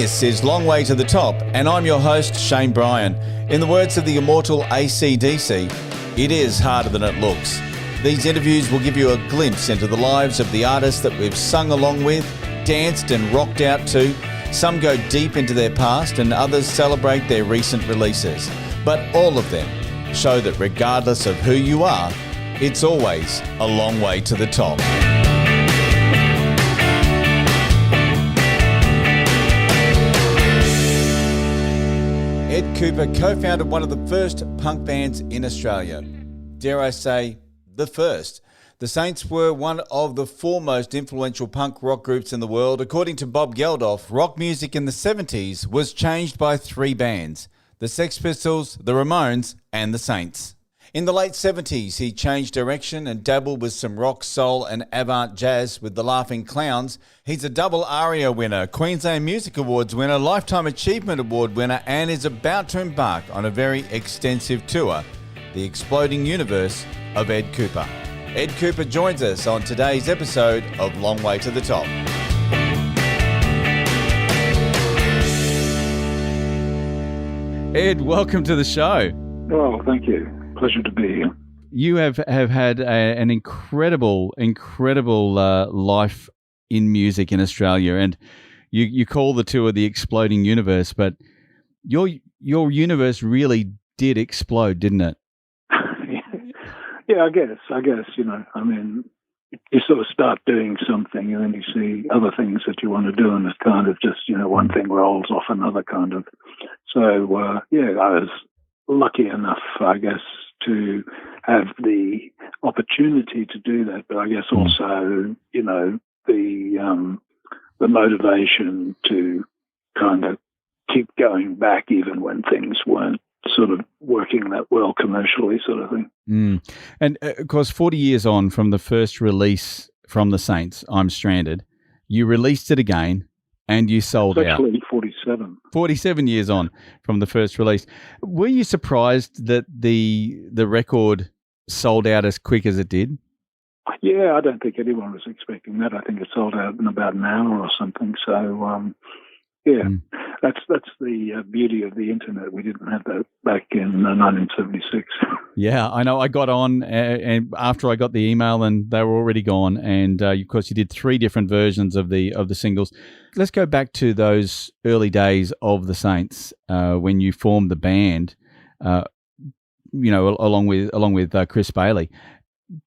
This is Long Way to the Top, and I'm your host, Shane Bryan. In the words of the immortal AC/DC, it is harder than it looks. These interviews will give you a glimpse into the lives of the artists that we've sung along with, danced and rocked out to. Some go deep into their past and others celebrate their recent releases. But all of them show that regardless of who you are, it's always a long way to the top. Ed Kuepper co-founded one of the first punk bands in Australia. Dare I say, the first. The Saints were one of the foremost influential punk rock groups in the world. According to Bob Geldof, rock music in the 70s was changed by three bands: the Sex Pistols, the Ramones, and the Saints. In the late 70s, he changed direction and dabbled with some rock, soul, and avant jazz with the Laughing Clowns. He's a double Aria winner, Queensland Music Awards winner, Lifetime Achievement Award winner, and is about to embark on a very extensive tour, the exploding universe of Ed Kuepper. Ed Kuepper joins us on today's episode of Long Way to the Top. Ed, welcome to the show. Oh, thank you. Pleasure to be here. You have had an incredible life in music in Australia, and you call the tour the exploding universe, but your universe really did explode, didn't it? Yeah, I guess, I mean, you sort of start doing something and then you see other things that you want to do, and it's kind of just, one thing rolls off another kind of. So, I was lucky enough, I guess, to have the opportunity to do that, but I guess also, the motivation to kind of keep going back even when things weren't sort of working that well commercially, sort of thing. And of course, 40 years on from the first release from the Saints, I'm Stranded, you released it again and you sold out. Actually 47. 47 years on from the first release. Were you surprised that the record sold out as quick as it did? Yeah, I don't think anyone was expecting that. I think it sold out in about an hour or something. So, that's the beauty of the internet. We didn't have that back in 1976. Yeah, I know. I got on and after I got the email, and they were already gone. And of course, you did three different versions of the singles. Let's go back to those early days of the Saints when you formed the band. Along with Chris Bailey.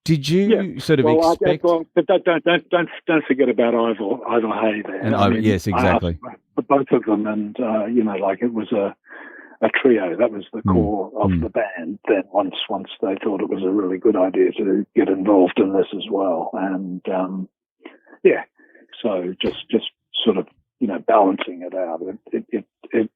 Did you sort of expect? But don't forget about Ivor Hay there. And yes, exactly. For both of them, and it was a trio. That was the core of the band. Then once they thought it was a really good idea to get involved in this as well, and so just sort of balancing it out. It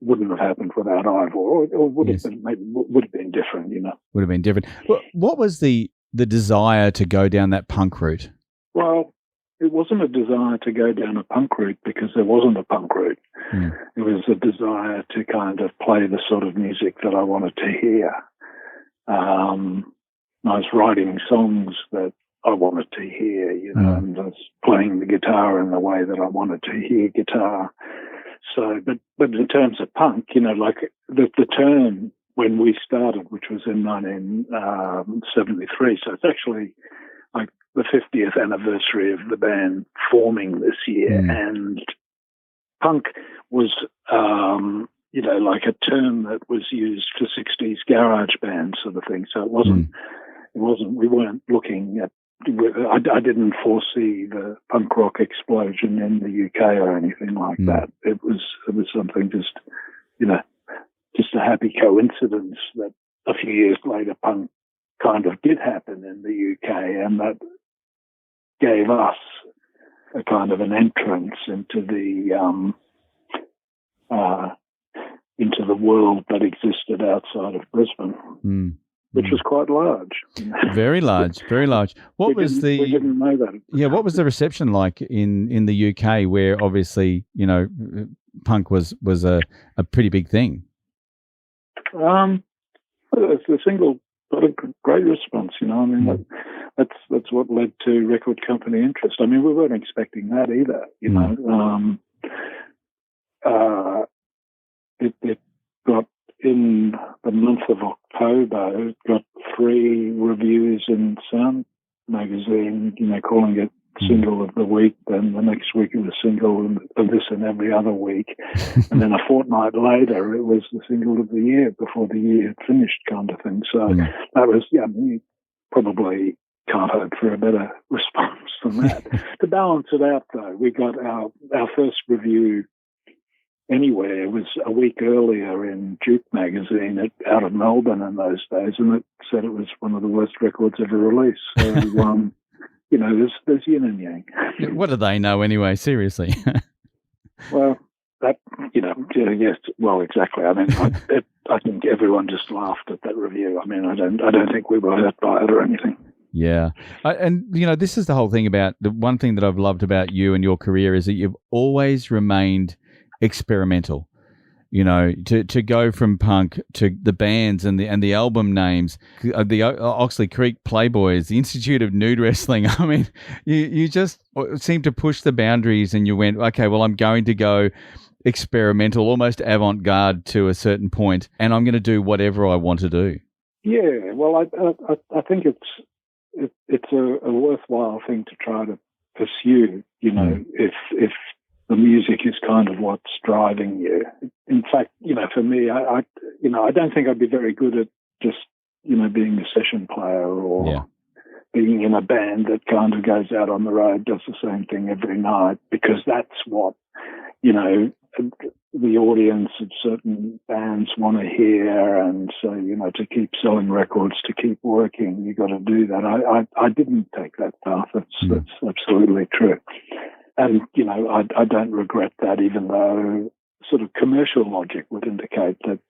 wouldn't have happened without Ivor, or would have been, maybe would have been different. Would have been different. Well, what was the desire to go down that punk route? Well, it wasn't a desire to go down a punk route because there wasn't a punk route. It was a desire to kind of play the sort of music that I wanted to hear. I was writing songs that I wanted to hear, and I was playing the guitar in the way that I wanted to hear guitar. So, but in terms of punk, the term when we started, which was in 1973, so it's actually like the 50th anniversary of the band forming this year, and punk was, like a term that was used for 60s garage band sort of thing. So it wasn't, we weren't looking at, I didn't foresee the punk rock explosion in the UK or anything like that. It was something just a happy coincidence that a few years later punk kind of did happen in the UK, and that gave us a kind of an entrance into the world that existed outside of Brisbane. Which was quite large. Very large, very large. We didn't know that. Yeah, what was the reception like in the UK, where obviously punk was a pretty big thing? The single got a great response. That's what led to record company interest. I mean, we weren't expecting that either. uh, it got, in the month of October, it got 3 reviews in Sound magazine, calling it single of the week. Then the next week it was single of this and every other week. And then a fortnight later it was the single of the year before the year had finished, kind of thing. So that was, you probably can't hope for a better response than that. To balance it out, though, we got our first review anywhere. It was a week earlier in Duke magazine out of Melbourne in those days, and it said it was one of the worst records ever released. So, there's yin and yang. What do they know anyway? Seriously. Well, that, yes, well, exactly. I mean, I think everyone just laughed at that review. I mean, I don't think we were hurt by it or anything. Yeah. And, this is the whole thing about the one thing that I've loved about you and your career is that you've always remained experimental. To go from punk to the bands and the album names, the Oxley Creek Playboys, the Institute of Nude Wrestling. I mean, you just seem to push the boundaries, and you went, okay, well, I'm going to go experimental, almost avant-garde to a certain point, and I'm going to do whatever I want to do. Yeah, well, I think it's a worthwhile thing to try to pursue. If the music is kind of what's driving you. In fact, for me, I don't think I'd be very good at just, being a session player or being in a band that kind of goes out on the road, does the same thing every night, because that's what, the audience of certain bands want to hear. And so, to keep selling records, to keep working, you got to do that. I didn't take that path. That's absolutely true. And, I don't regret that, even though sort of commercial logic would indicate that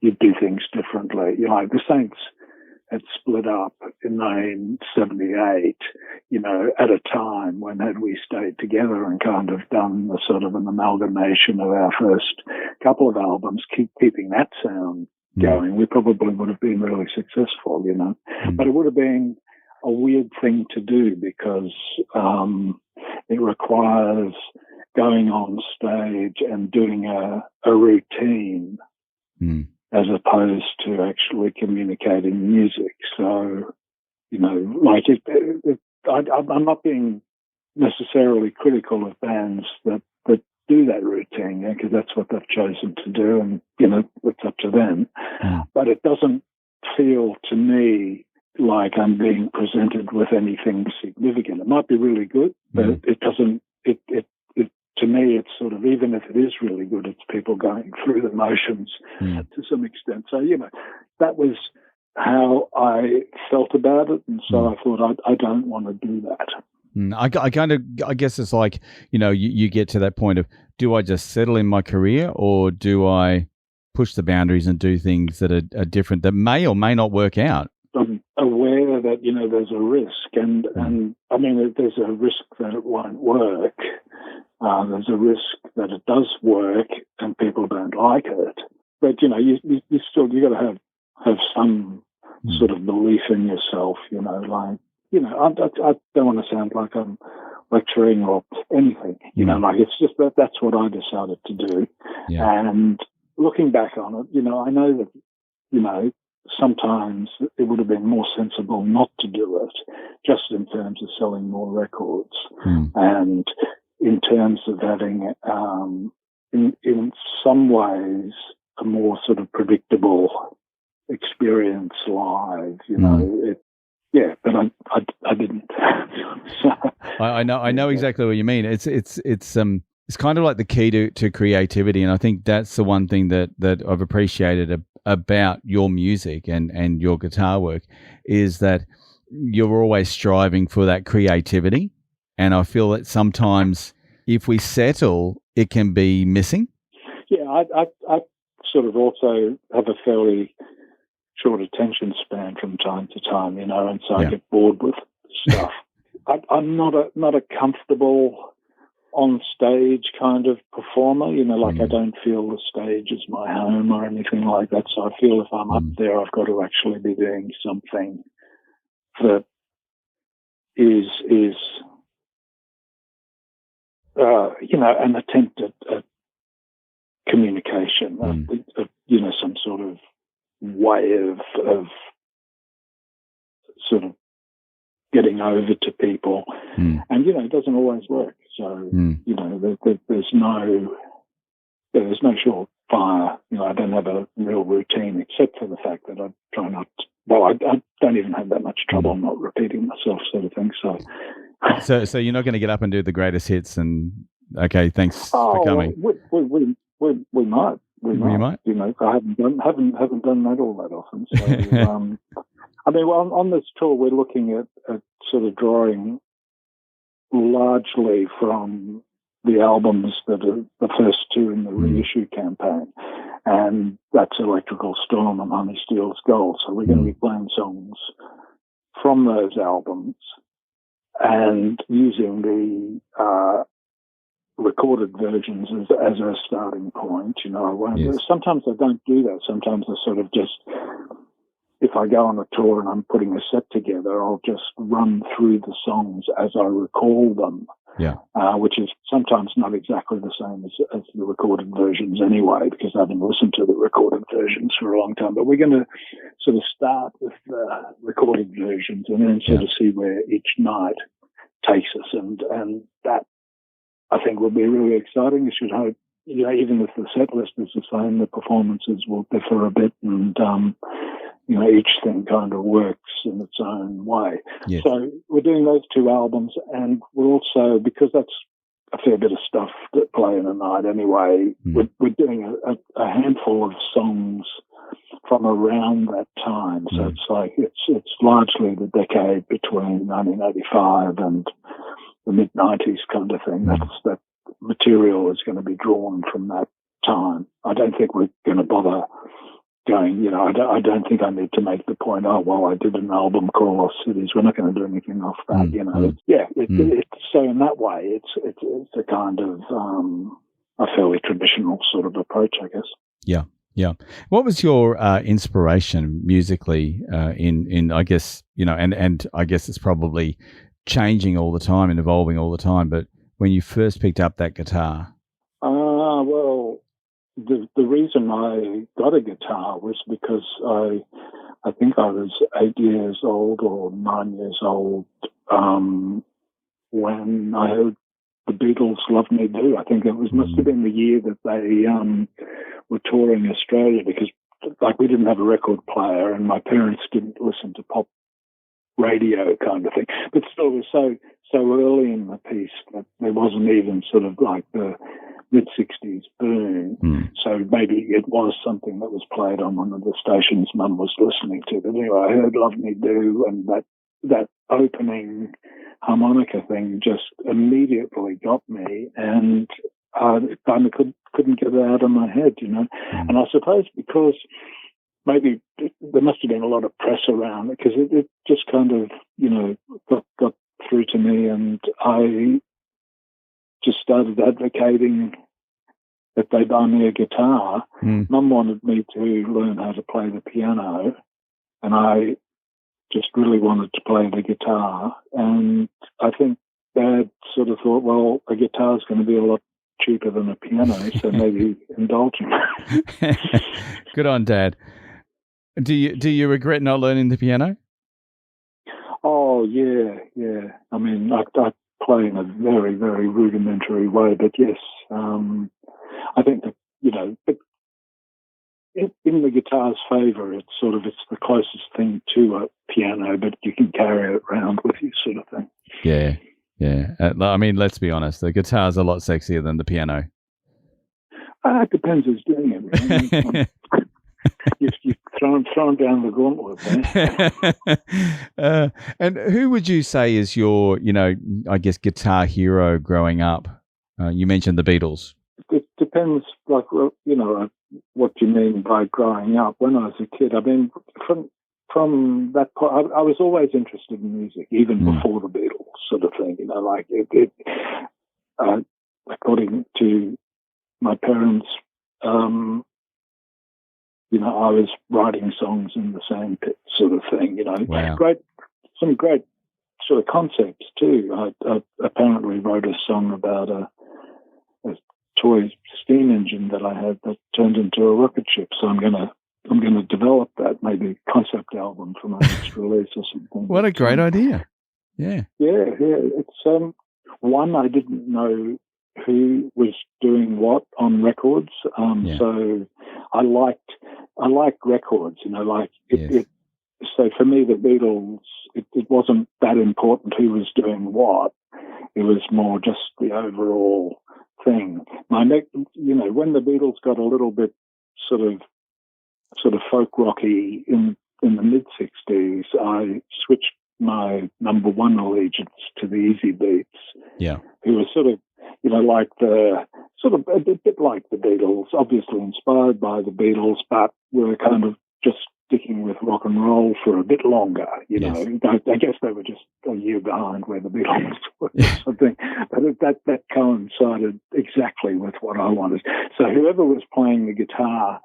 you'd do things differently. The Saints had split up in 1978, at a time when, had we stayed together and kind of done the sort of an amalgamation of our first couple of albums, keeping that sound going, we probably would have been really successful, But it would have been a weird thing to do because it requires going on stage and doing a routine as opposed to actually communicating music. So, I'm not being necessarily critical of bands that do that routine, because that's what they've chosen to do, and, it's up to them. But it doesn't feel to me like I'm being presented with anything significant. It might be really good, but it doesn't, to me, it's sort of, even if it is really good, it's people going through the motions to some extent. So, that was how I felt about it. And so I thought, I don't want to do that. I guess it's like, you get to that point of, do I just settle in my career, or do I push the boundaries and do things that are different, that may or may not work out? I'm aware that, there's a risk, and I mean, there's a risk that it won't work. There's a risk that it does work and people don't like it. But, you got to have some sort of belief in yourself, I don't want to sound like I'm lecturing or anything, it's just that's what I decided to do. Yeah. And looking back on it, I know that, sometimes it would have been more sensible not to do it, just in terms of selling more records and in terms of having, in some ways, a more sort of predictable experience live. But I didn't. So, I know exactly what you mean. It's kind of like the key to creativity, and I think that's the one thing that I've appreciated about your music and your guitar work, is that you're always striving for that creativity. And I feel that sometimes if we settle, it can be missing. Yeah, I sort of also have a fairly short attention span from time to time, and so I get bored with stuff. I'm not a comfortable on stage kind of performer, I don't feel the stage is my home or anything like that. So I feel if I'm up there, I've got to actually be doing something that is an attempt at communication, some sort of way of sort of getting over to people. And, it doesn't always work. So, there's no surefire. I don't have a real routine except for the fact that I try not to, I don't even have that much trouble not repeating myself, sort of thing. So you're not going to get up and do the greatest hits and, okay, thanks for coming. We might. We might. I haven't done that all that often. So, on this tour, we're looking at sort of drawing largely from the albums that are the first two in the reissue campaign, and that's Electrical Storm and Honey Steals Gold. So we're going to be playing songs from those albums and using the recorded versions as a starting point. Sometimes I don't do that. Sometimes I sort of just, if I go on a tour and I'm putting a set together, I'll just run through the songs as I recall them. Yeah. Which is sometimes not exactly the same as the recorded versions anyway, because I haven't listened to the recorded versions for a long time. But we're going to sort of start with the recorded versions and then sort of see where each night takes us. And that, I think, will be really exciting. You should hope, even if the set list is the same, the performances will differ a bit, and each thing kind of works in its own way. Yes. So we're doing those two albums, and we're also, because that's a fair bit of stuff to play in a night anyway, we're doing a handful of songs from around that time. So it's like it's largely the decade between 1985 and the mid-90s kind of thing. That material is going to be drawn from that time. I don't think we're going to bother going, I don't think I need to make the point, I did an album called Lost Cities. We're not going to do anything off that, so in that way, it's a kind of a fairly traditional sort of approach, I guess. Yeah, yeah. What was your inspiration musically in I guess, and I guess it's probably changing all the time and evolving all the time, but when you first picked up that guitar? Well, the reason I got a guitar was because I think I was 8 years old or 9 years old when I heard the Beatles' Love Me Do. I think it must have been the year that they were touring Australia, because we didn't have a record player and my parents didn't listen to pop radio kind of thing. But still, it was so early in the piece that there wasn't even sort of like the mid-60s boom. So maybe it was something that was played on one of the stations Mum was listening to. But anyway, I heard Love Me Do, and that opening harmonica thing just immediately got me, and I kind of couldn't get it out of my head, And I suppose because maybe there must have been a lot of press around it, because it just kind of, got through to me, and I just started advocating that they buy me a guitar. Mum wanted me to learn how to play the piano, and I just really wanted to play the guitar. And I think Dad sort of thought, well, a guitar is going to be a lot cheaper than a piano, so maybe indulge him. Good on Dad. Do you regret not learning the piano? Oh, yeah. I mean, I play in a very, very rudimentary way, but yes, I think that, but in the guitar's favour, it's the closest thing to a piano, but you can carry it around with you, sort of thing. Yeah. I mean, let's be honest, the guitar's a lot sexier than the piano. It depends who's doing it. Really. You've thrown down the gauntlet there. And who would you say is your, I guess, guitar hero growing up? You mentioned the Beatles. It depends, what you mean by growing up. When I was a kid, I mean, from that point, I was always interested in music, even before the Beatles, sort of thing. According to my parents, I was writing songs in the sandpit, sort of thing. Wow. Some great sort of concepts too. I apparently wrote a song about a toy steam engine that I had that turned into a rocket ship. So I'm gonna develop that, maybe concept album for my next release or something. What a great idea! Yeah. It's one, I didn't know who was doing what on records. So I liked records, like it. So for me, the Beatles, it wasn't that important who was doing what. It was more just the overall thing. When the Beatles got a little bit sort of folk rocky in the mid '60s, I switched my number one allegiance to the Easy Beats. Yeah, who was sort of like a bit like the Beatles, obviously inspired by the Beatles, but were kind of just sticking with rock and roll for a bit longer. I guess they were just a year behind where the Beatles were or something, but that coincided exactly with what I wanted. So whoever was playing the guitar,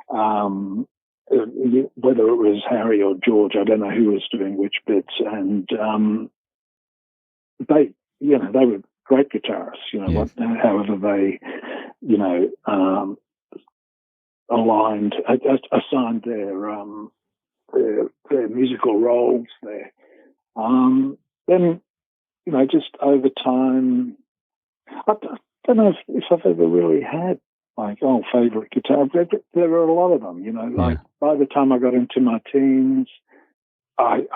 whether it was Harry or George, I don't know who was doing which bits, and they were great guitarists. However they, aligned, assigned their musical roles there. Then, just over time, I don't know if I've ever really had favorite guitar. There are a lot of them, by the time I got into my teens, I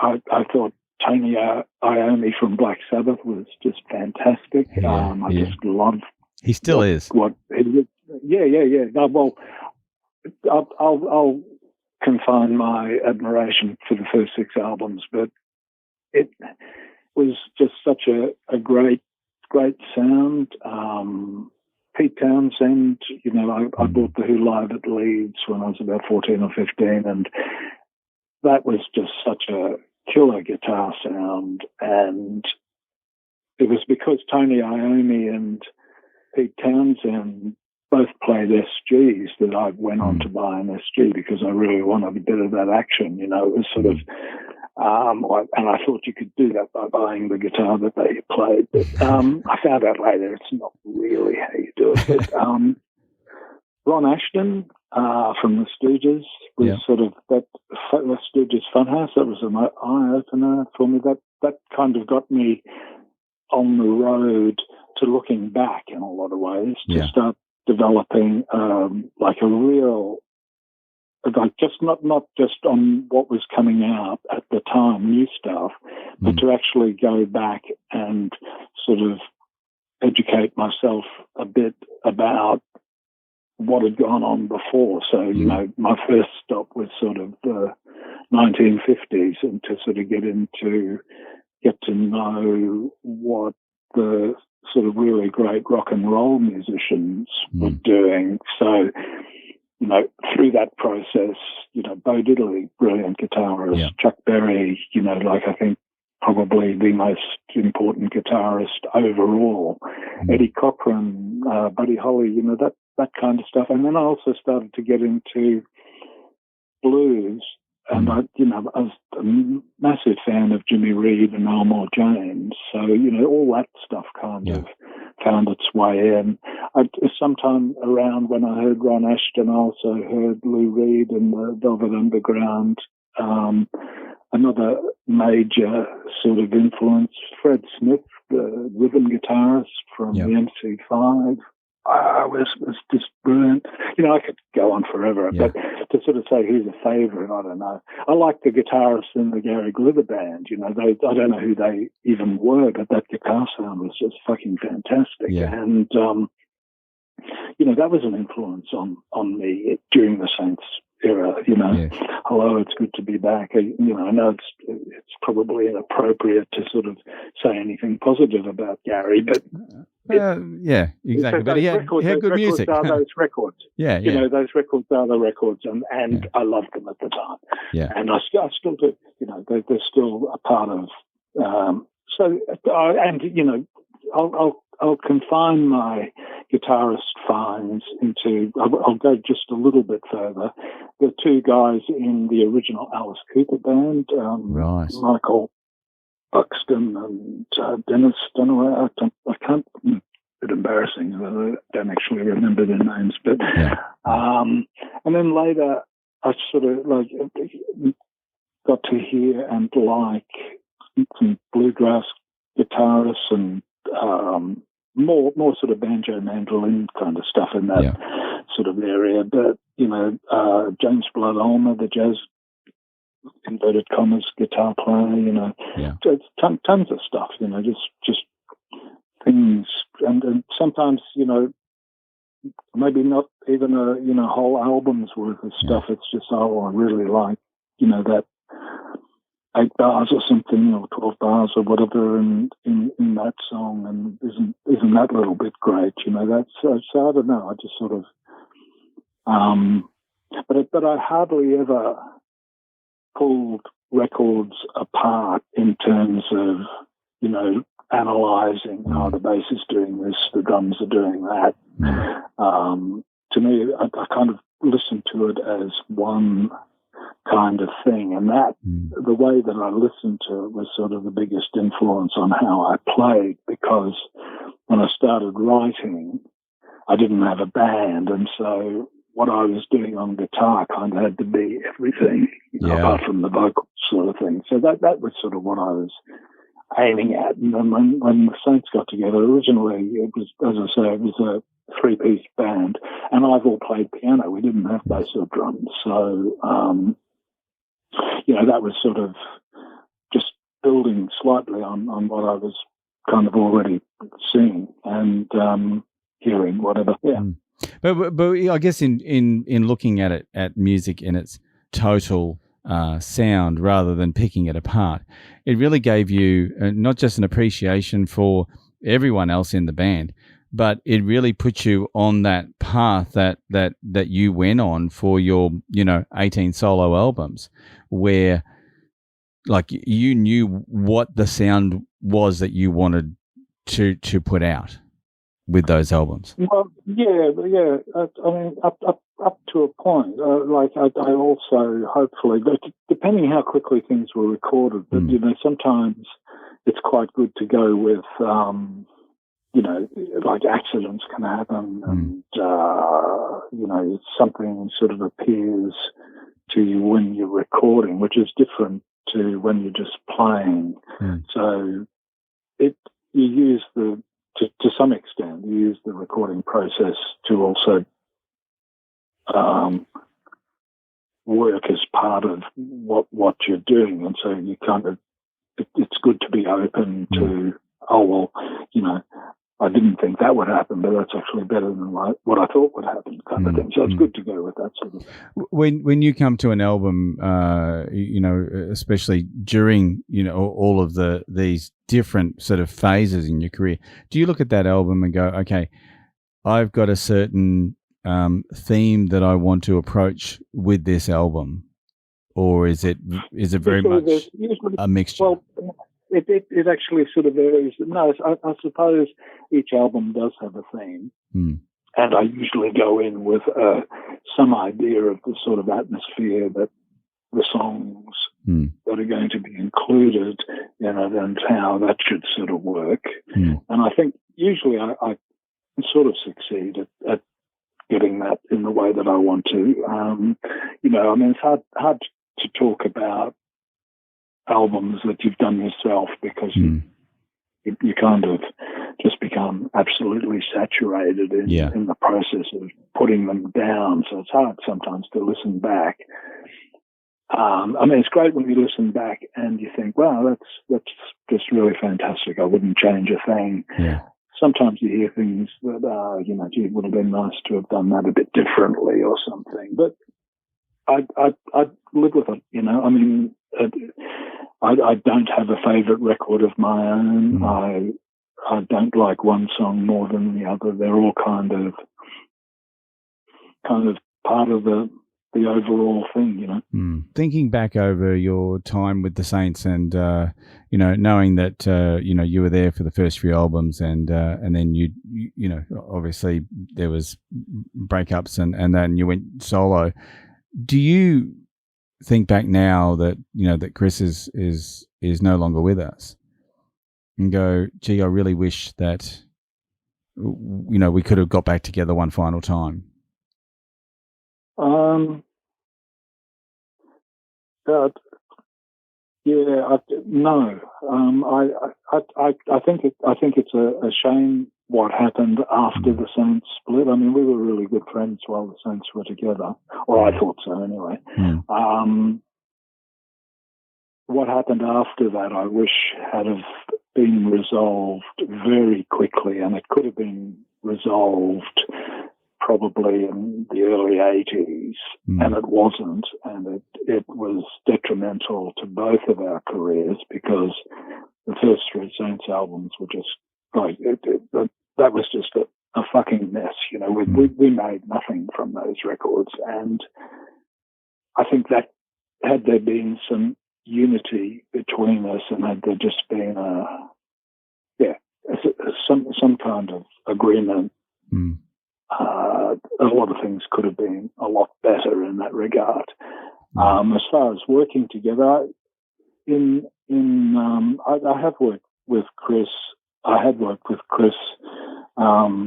thought Tony Iommi from Black Sabbath was just fantastic. I just loved. He still is. What? Yeah. Well, I'll confine my admiration for the first 6 albums, but it was just such a great sound. Pete Townsend, I bought the Who live at Leeds when I was about 14 or 15, and that was just such a killer guitar sound. And it was because Tony Iommi and Pete Townsend both played SGs that I went on to buy an SG because I really wanted a bit of that action. It was sort of, and I thought you could do that by buying the guitar that they played. But I found out later it's not really how you do it. But Ron Ashton from the Stooges was sort of that Stooges Funhouse. That was an eye opener for me. That kind of got me on the road to looking back in a lot of ways to start developing a real, just not just on what was coming out at the time, new stuff, but to actually go back and sort of educate myself a bit about what had gone on before. So, my first stop was sort of the 1950s, and to sort of get to know what the sort of really great rock and roll musicians were doing. So, through that process, Bo Diddley, brilliant guitarist, Chuck Berry, I think probably the most important guitarist overall, Eddie Cochran, Buddy Holly, that kind of stuff. And then I also started to get into blues. And I was a massive fan of Jimmy Reed and Elmore James. So, all that stuff kind of found its way in. Sometime around when I heard Ron Ashton, I also heard Lou Reed and the Velvet Underground. Another major sort of influence, Fred Smith, the rhythm guitarist from the MC5. Was just brilliant. I could go on forever, but to sort of say who's a favourite, I don't know. I like the guitarists in the Gary Glitter band. I don't know who they even were, but that guitar sound was just fucking fantastic. And that was an influence on me during the Saints era. Hello, it's good to be back. I know it's probably inappropriate to sort of say anything positive about Gary, but exactly. But he had good music. Those records. Those records are the records, and I loved them at the time. And I still do. They're still a part of. I'll confine my guitarist finds into. I'll go just a little bit further. The 2 guys in the original Alice Cooper band, Michael Buxton and Dennis Dunaway. I can't bit embarrassing. I don't actually remember their names, but and then later I sort of like got to hear and like some bluegrass guitarists and more sort of banjo mandolin kind of stuff in that sort of area. But James Blood Ulmer, the jazz inverted commas guitar player, it's tons of stuff, just things, and sometimes maybe not even a whole album's worth of stuff. It's just I really like that 8 bars or something, or 12 bars or whatever in that song, and isn't that little bit great? That's so I don't know. I just sort of but I hardly ever pulled records apart in terms of analysing how the bass is doing this, the drums are doing that. To me, I kind of listened to it as one kind of thing, and that the way that I listened to it was sort of the biggest influence on how I played, because when I started writing, I didn't have a band, and so what I was doing on guitar kind of had to be everything, apart from the vocals sort of thing. So that was sort of what I was aiming at. And then when the Saints got together, originally it was, as I say, it was a 3-piece band, and I've all played piano. We didn't have bass or drums. So, that was sort of just building slightly on what I was kind of already seeing and hearing, whatever. Yeah. But I guess in looking at it, at music in its total sound rather than picking it apart, it really gave you not just an appreciation for everyone else in the band, but it really put you on that path that you went on for your 18 solo albums, where like you knew what the sound was that you wanted to put out with those albums. Well, yeah. I mean, up to a point. Like I also hopefully, depending how quickly things were recorded, but sometimes it's quite good to go with, like accidents can happen, and something sort of appears to you when you're recording, which is different to when you're just playing. So you use to some extent, you use the recording process to also work as part of what you're doing, and so you kind of it's good to be open to I didn't think that would happen, but that's actually better than what I thought would happen, kind of thing. So it's good to go with that sort of. When you come to an album, especially during all of these different sort of phases in your career, do you look at that album and go, okay, I've got a certain theme that I want to approach with this album, or is it very much a mixture? Well, it actually sort of varies. No, I suppose each album does have a theme, and I usually go in with some idea of the sort of atmosphere that the songs that are going to be included in it and how that should sort of work. And I think usually I sort of succeed at getting that in the way that I want to. I mean, it's hard to talk about albums that you've done yourself, because you kind of just become absolutely saturated in the process of putting them down. So it's hard sometimes to listen back. I mean, it's great when you listen back and you think, wow, that's just really fantastic. I wouldn't change a thing. Yeah. Sometimes you hear things that, gee, it would have been nice to have done that a bit differently or something. But I'd live with it, I mean, I don't have a favourite record of my own. I don't like one song more than the other. They're all kind of part of the overall thing, Thinking back over your time with the Saints, and knowing that you were there for the first few albums, and then you obviously there was breakups, and then you went solo. Do you think back now that that Chris is no longer with us, and go, gee, I really wish that we could have got back together one final time? But no. I think it's a shame what happened after the Saints split. I mean, we were really good friends while the Saints were together, or I thought so anyway. What happened after that, I wish had have been resolved very quickly, and it could have been resolved probably in the early 80s, and it wasn't, and it was detrimental to both of our careers because the first three Saints albums were just like that was just a fucking mess. We made nothing from those records, and I think that had there been some unity between us, and had there just been some kind of agreement. A lot of things could have been a lot better in that regard. As far as working together, I have worked with Chris. I had worked with Chris a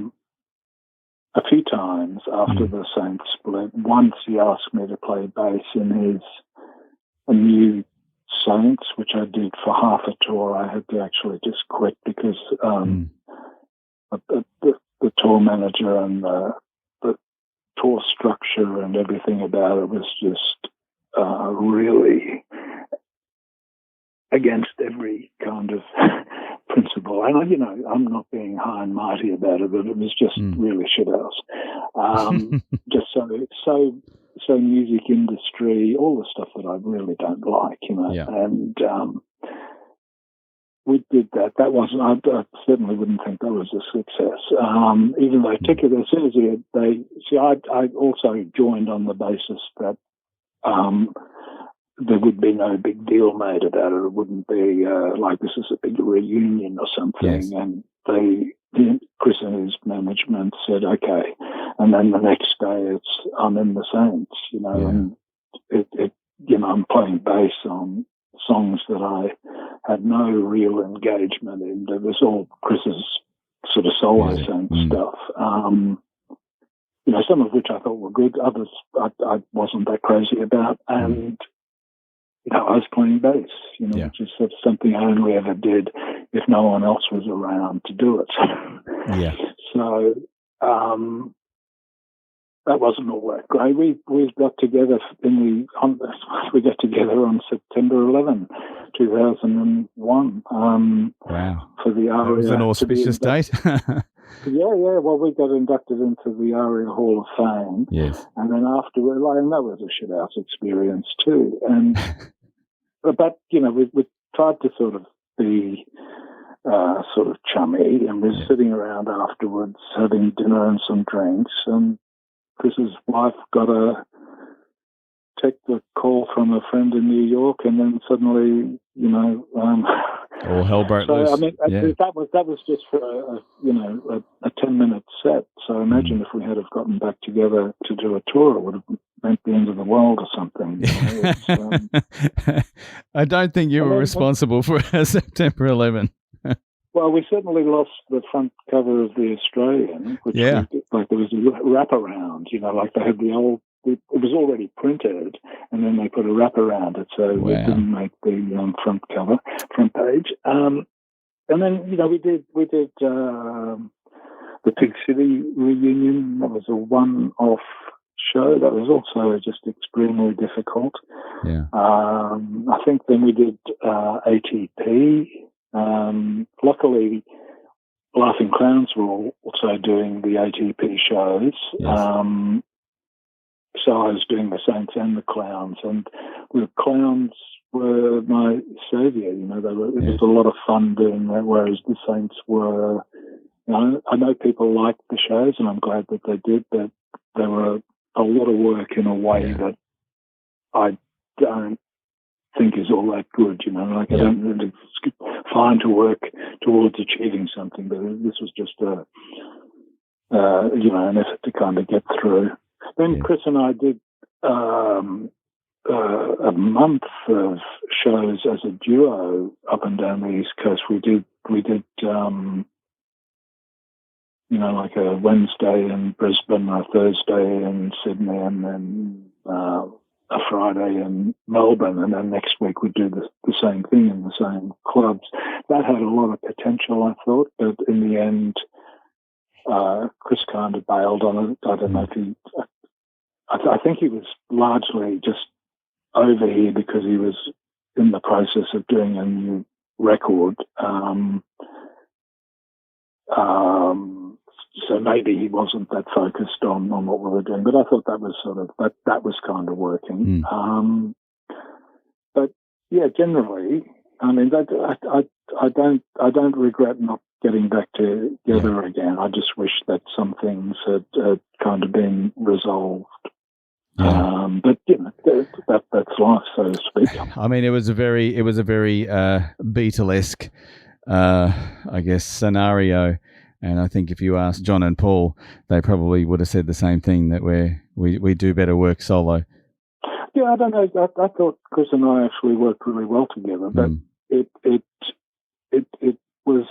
few times after the Saints split. Once he asked me to play bass in his new Saints, which I did for half a tour. I had to actually just quit because the tour manager and the tour structure and everything about it was just really against every kind of principle. And I'm not being high and mighty about it, but it was just really shithouse. Just so music industry, all the stuff that I really don't like, and we did that. That wasn't. I certainly wouldn't think that was a success. Even though tickets, as soon as I also joined on the basis that there would be no big deal made about it. It wouldn't be like this is a big reunion or something. Yes. And Chris and his management said, okay. And then the next day I'm in the Saints, and I'm playing bass on songs that I had no real engagement in. It was all Chris's sort of solo Saints stuff. Some of which I thought were good, others I wasn't that crazy about. And I was playing bass, which is sort of something I only ever did if no one else was around to do it. Yeah. So that wasn't all that great. We got together on September 11, 2001. Wow. For the Aria. That was an auspicious date. Yeah. Well, we got inducted into the Aria Hall of Fame. Yes. And then afterward, and that was a shithouse experience too. And but we tried to sort of be sort of chummy, and we're sitting around afterwards having dinner and some drinks, and Chris's wife got a call from a friend in New York, and then suddenly, all hell broke loose. I mean, that was just for a 10-minute set. So imagine if we had have gotten back together to do a tour, it would have meant the end of the world or something. I don't think you were responsible for September 11. Well, we certainly lost the front cover of the Australian, which there was a wraparound, like they had the old. It was already printed, and then they put a wrap around it, so it didn't make the front page. And then we did the Pig City reunion. That was a one-off show. That was also just extremely difficult. Yeah. I think then we did ATP. Luckily, Laughing Clowns were also doing the ATP shows. Yes. So I was doing the Saints and the Clowns, and the Clowns were my saviour. It was a lot of fun doing that, whereas the Saints were, I know people liked the shows, and I'm glad that they did, but they were a lot of work in a way that I don't think is all that good, I don't really find to work towards achieving something, but this was just an effort to kind of get through. Then Chris and I did a month of shows as a duo up and down the East Coast. We did like a Wednesday in Brisbane, a Thursday in Sydney, and then a Friday in Melbourne, and then next week we'd do the same thing in the same clubs. That had a lot of potential, I thought, but in the end, Chris kind of bailed on it. I don't know if I think he was largely just over here because he was in the process of doing a new record. So maybe he wasn't that focused on what we were doing, but I thought that was that was kind of working. But yeah, generally, I mean, I don't regret not getting back together again. I just wish that some things had kind of been resolved. Yeah. But that's life, so to speak. I mean, it was a very Beatlesque, I guess, scenario. And I think if you ask John and Paul, they probably would have said the same thing, that we do better work solo. Yeah, I don't know. I thought Chris and I actually worked really well together, but it was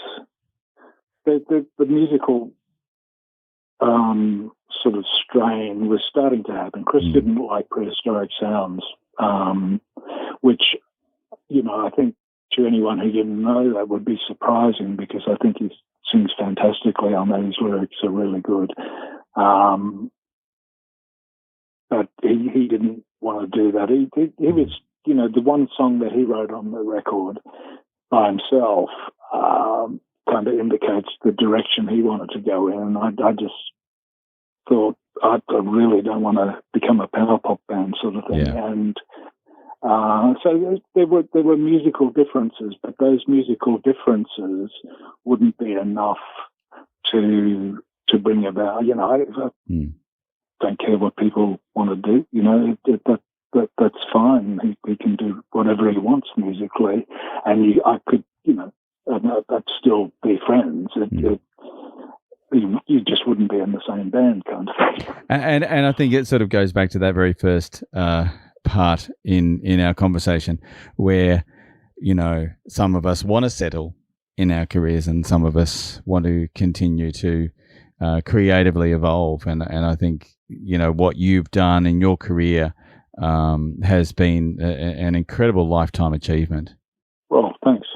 the musical sort of strain was starting to happen. Chris didn't like prehistoric sounds, which, I think to anyone who didn't know that would be surprising, because I think he sings fantastically on that. His lyrics are really good. But he didn't want to do that. He was, the one song that he wrote on the record by himself kind of indicates the direction he wanted to go in. And I just thought, I really don't want to become a power pop band sort of thing. Yeah. And so there were musical differences, but those musical differences wouldn't be enough to bring about. I don't care what people want to do. That's fine. He can do whatever he wants musically, and I could, I'd still be friends. You just wouldn't be in the same band, kind of thing. And I think it sort of goes back to that very first part in our conversation, where some of us want to settle in our careers and some of us want to continue to creatively evolve, and I think what you've done in your career has been an incredible lifetime achievement. Well, thanks.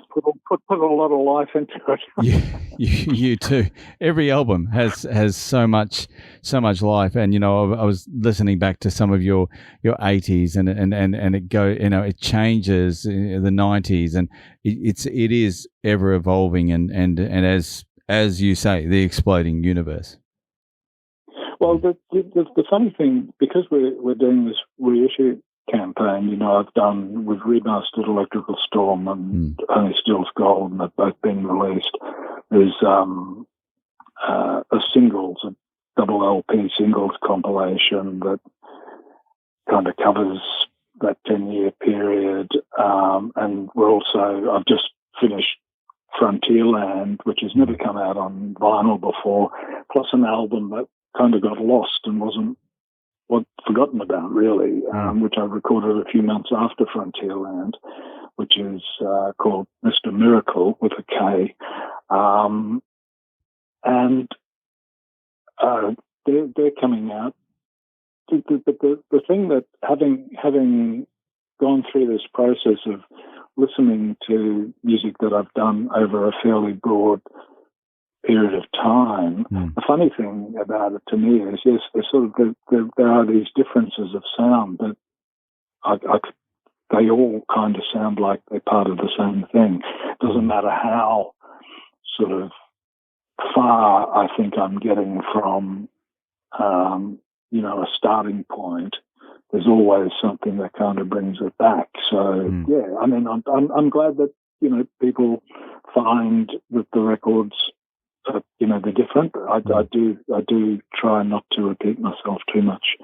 Put a lot of life into it. You too. Every album has so much life, and I was listening back to some of your 80s, and it changes in the 90s, and it is ever evolving, and as you say, the exploding universe. Well, the funny thing, because we're doing this reissue campaign, we've remastered Electrical Storm and Only Steals Gold, and they've both been released. There's a double LP singles compilation that kind of covers that 10-year period, and I've just finished Frontierland, which has never come out on vinyl before, plus an album that kind of got lost and wasn't forgotten about, really, which I recorded a few months after Frontierland, which is called Mr. Miracle with a K. And they're coming out. The thing that having gone through this process of listening to music that I've done over a fairly broad period of time, the funny thing about it to me is, yes, there are these differences of sound, but they all kind of sound like they're part of the same thing. It doesn't matter how sort of far I think I'm getting from, a starting point. There's always something that kind of brings it back. So yeah, I mean, I'm glad that people find that the records, they're different. I do try not to repeat myself too much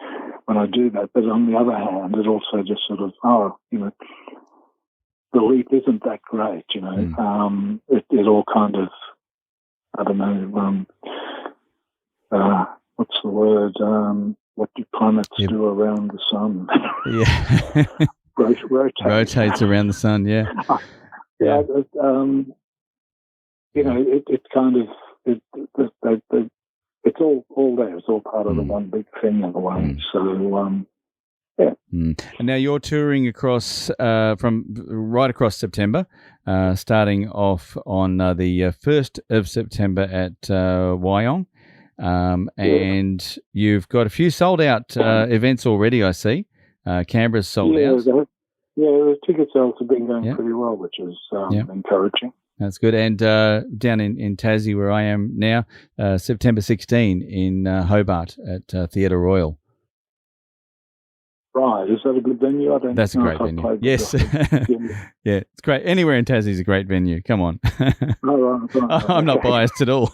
when I do that. But on the other hand, it also just sort of, the leap isn't that great, It all kind of, I don't know, what's the word? What do planets do around the sun? Yeah. Rotates around the sun, yeah. Yeah. It kind of, it's all there. It's all part of the one big thing in a way. So, yeah. And now you're touring across from right across September, starting off on the 1st of September at Wyong. And you've got a few sold out events already, I see. Canberra's sold out. The ticket sales have been going pretty well, which is encouraging. That's good. And down in Tassie, where I am now, September 16 in Hobart at Theatre Royal. Right. Is that a good venue? That's a great venue. Yes. Yeah, it's great. Anywhere in Tassie is a great venue. Come on. Right. I'm not biased at all.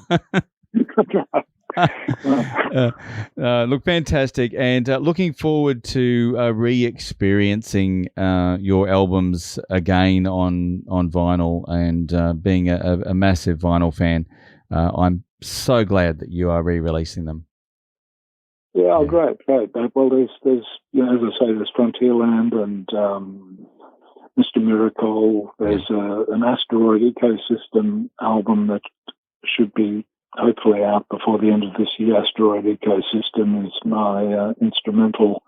Look, fantastic, and looking forward to re-experiencing your albums again on vinyl, and being a massive vinyl fan. I'm so glad that you are re-releasing them. Yeah, great. Well, there's as I say, there's Frontierland and Mr. Miracle. There's an Asteroid Ecosystem album that should be hopefully out before the end of this year. Asteroid Ecosystem is my instrumental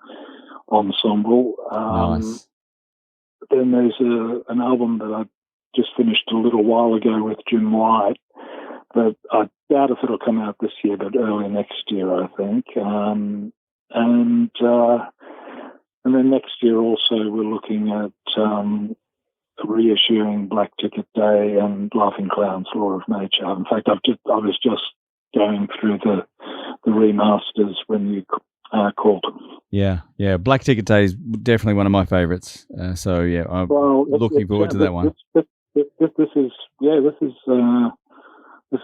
ensemble. Nice. Then there's an album that I just finished a little while ago with Jim White, but I doubt if it'll come out this year, but early next year, I think. And then next year also we're looking at reissuing Black Ticket Day and Laughing Clown's Law of Nature. In fact, I was just going through the remasters when you called. Yeah. Black Ticket Day is definitely one of my favourites. So yeah, I'm looking forward to that one. This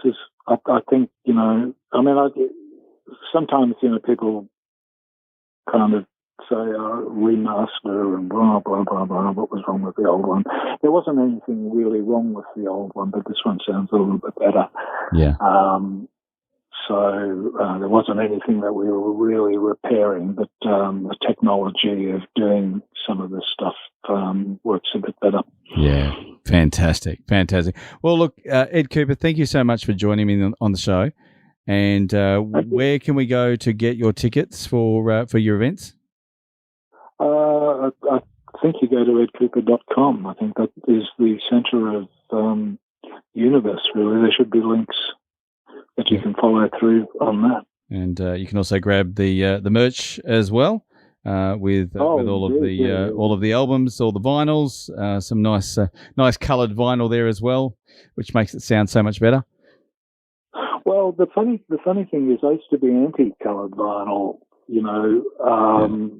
is. I think, sometimes people kind of say remaster and blah blah blah blah. What was wrong with the old one? There wasn't anything really wrong with the old one, but this one sounds a little bit better. Yeah. So there wasn't anything that we were really repairing, but the technology of doing some of this stuff works a bit better. Yeah, fantastic. Well, look, Ed Kuepper, thank you so much for joining me on the show. And where can we go to get your tickets for your events? I think you go to edkuepper.com. I think that is the centre of the universe, really. There should be links that you can follow through on that. And you can also grab the merch as well, with all of the albums, all the vinyls, some nice coloured vinyl there as well, which makes it sound so much better. Well, the funny thing is, I used to be anti-coloured vinyl,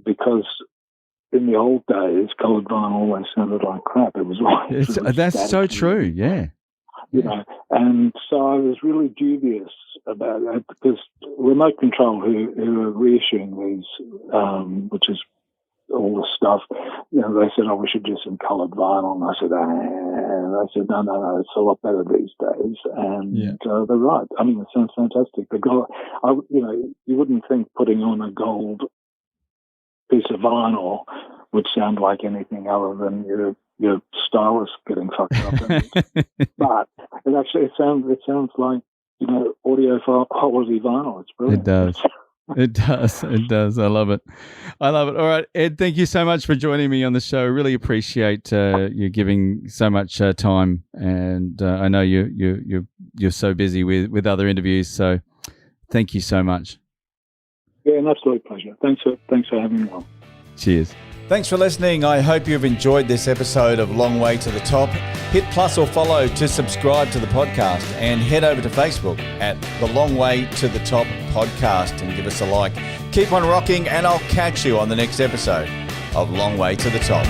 because in the old days, coloured vinyl always sounded like crap. It was always that's so true, yeah. And so I was really dubious about that, because Remote Control, who are reissuing these, which is all the stuff, they said, we should do some coloured vinyl. And I said, no, it's a lot better these days. And they're right. I mean, it sounds fantastic. You wouldn't think putting on a gold piece of vinyl would sound like anything other than your stylus getting fucked up. But it sounds like audio quality vinyl. It's brilliant. It does. I love it. All right, Ed, thank you so much for joining me on the show. Really appreciate you giving so much time, and I know you're so busy with other interviews. So thank you so much. Yeah, an absolute pleasure. Thanks for having me on. Cheers. Thanks for listening. I hope you've enjoyed this episode of Long Way to the Top. Hit plus or follow to subscribe to the podcast, and head over to Facebook at the Long Way to the Top podcast and give us a like. Keep on rocking, and I'll catch you on the next episode of Long Way to the Top.